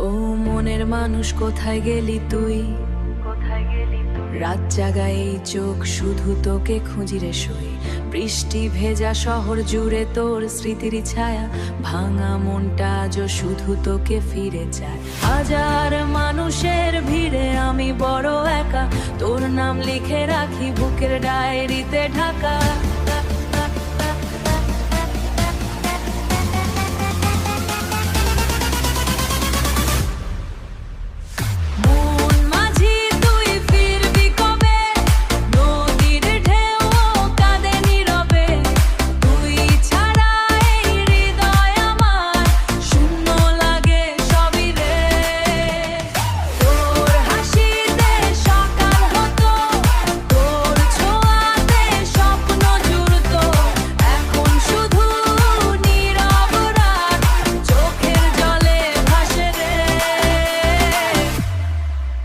ও মনের মানুষ কোথায় গেলি তুই, রাত জাগায় এই চোখ শুধু তোকে খুঁজি রে সই। বৃষ্টি ভেজা শহর জুড়ে তোর স্মৃতির ছায়া, ভাঙা মনটা আজও শুধু তোকে ফিরে চায়। হাজার মানুষের ভিড়ে আমি বড় একা, তোর নাম লিখে রাখি বুকের ডায়েরিতে ঢাকা।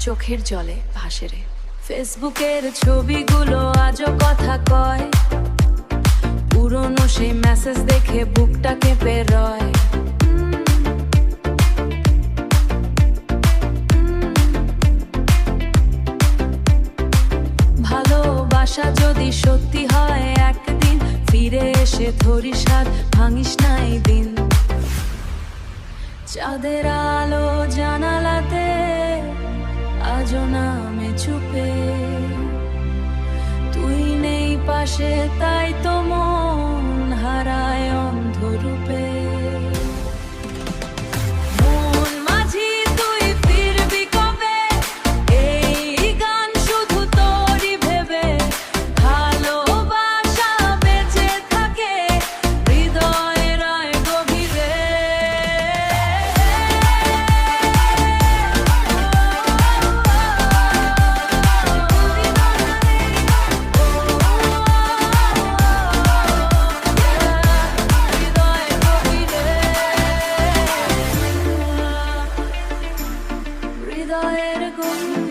চোখের জলে ভাসে রে। ফেসবুকের ছবিগুলো আজও কথা কয়, পুরনো সেই মেসেজ দেখে বুকটা কেঁপে রয়। ভালোবাসা যদি সত্যি হয় একদিন, ফিরে এসে ধরিস হাত, ভাঙিস না এই দিন। চাঁদের আলো জানালাতে আজও নামে চুপে, তুই নেই পাশে তাই তো মন হারায় অন্ধরূপে। মন মাঝি তুই ফিরবি কবে, এই গান শুধু তোরই ভেবে। ভালোবাসা বেঁচে থাকে হৃদয়ের গভীরে। হৃদয়ের গভীরে